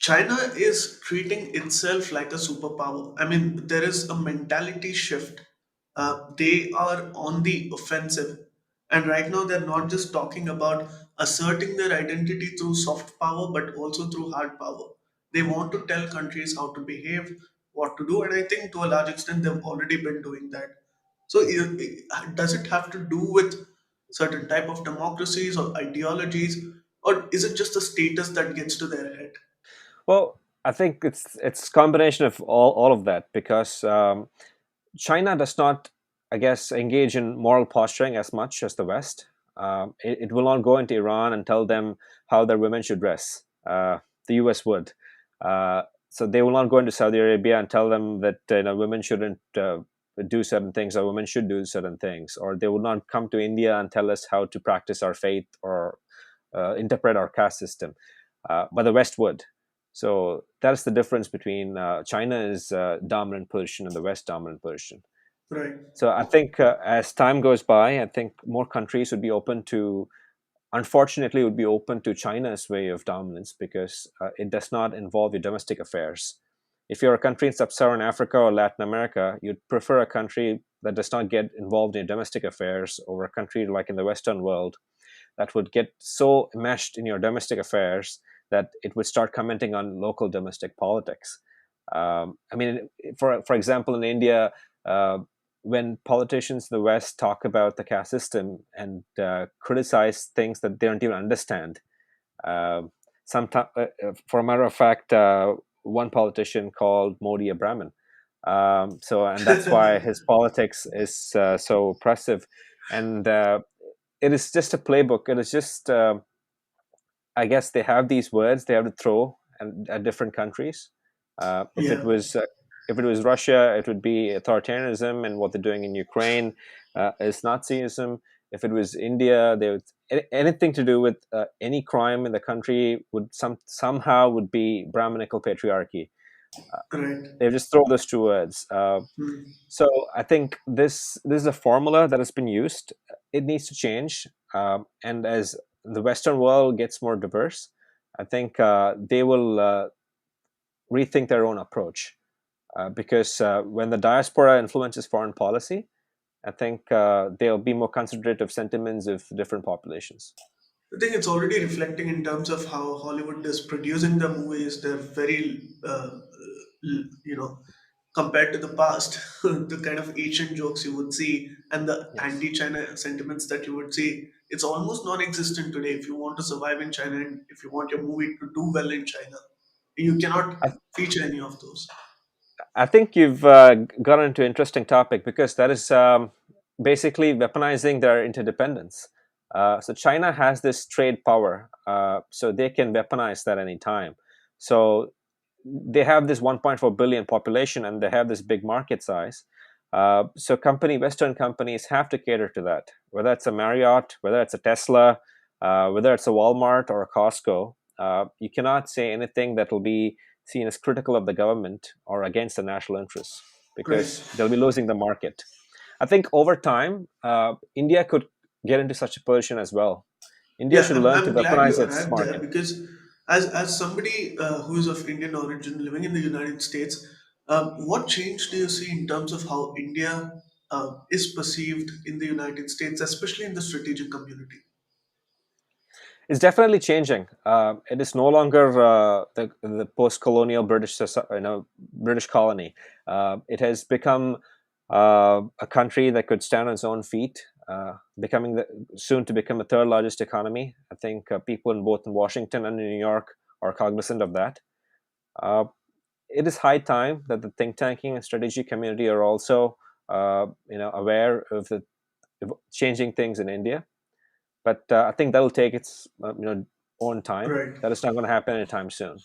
China is treating itself like a superpower. I mean, there is a mentality shift. They are on the offensive. And right now, they're not just talking about asserting their identity through soft power, but also through hard power. They want to tell countries how to behave, what to do. And I think to a large extent, they've already been doing that. So, does it have to do with certain type of democracies or ideologies, or is it just a status that gets to their head? Well, I think it's combination of all of that because China does not, I guess, engage in moral posturing as much as the West. It will not go into Iran and tell them how their women should dress. The US would. So they will not go into Saudi Arabia and tell them that women shouldn't do certain things or women should do certain things. Or they will not come to India and tell us how to practice our faith or interpret our caste system. But the West would. So that's the difference between China's dominant position and the West dominant position. Right. So I think as time goes by, I think more countries would be open to, unfortunately, would be open to China's way of dominance because it does not involve your domestic affairs. If you're a country in sub-Saharan Africa or Latin America, you'd prefer a country that does not get involved in your domestic affairs over a country like in the Western world that would get so enmeshed in your domestic affairs that it would start commenting on local domestic politics. I mean, for example, in India, uh, when politicians in the West talk about the caste system and criticize things that they don't even understand, uh, sometimes, for a matter of fact, one politician called Modi a Brahmin. And that's why his politics is so oppressive. And it is just a playbook. It is just, I guess, they have these words they have to throw at different countries. Uh, if it Yeah. was uh, if it was Russia, it would be authoritarianism, and what they're doing in Ukraine is Nazism. If it was India, they would anything to do with any crime in the country would somehow would be Brahminical patriarchy. Right. They just throw those two words. Hmm. So I think this is a formula that has been used. It needs to change, and as the Western world gets more diverse, I think they will rethink their own approach. Because when the diaspora influences foreign policy, I think they'll be more considerate of sentiments of different populations. I think it's already reflecting in terms of how Hollywood is producing the movies. They're very, compared to the past, the kind of Asian jokes you would see and the Yes. anti-China sentiments that you would see, it's almost non-existent today. If you want to survive in China and if you want your movie to do well in China, you cannot I, feature any of those. I think you've gotten into an interesting topic because that is basically weaponizing their interdependence. So China has this trade power, so they can weaponize that any time. So they have this 1.4 billion population and they have this big market size. So Western companies have to cater to that, whether it's a Marriott, whether it's a Tesla, whether it's a Walmart or a Costco. You cannot say anything that will be seen as critical of the government or against the national interests Right. because they'll be losing the market. I think over time, India could get into such a position as well. India Yeah, should I'm, learn to I'm glad you weaponize its arrived there market. because as somebody who is of Indian origin living in the United States, what change do you see in terms of how India is perceived in the United States, especially in the strategic community? It's definitely changing. It is no longer the post-colonial British colony. It has become a country that could stand on its own feet, becoming soon to become the third largest economy. I think people in both in Washington and in New York are cognizant of that. Uh, it is high time that the think tanking and strategy community are also aware of the changing things in India, but I think that'll take its own time. Right. That is not going to happen anytime soon.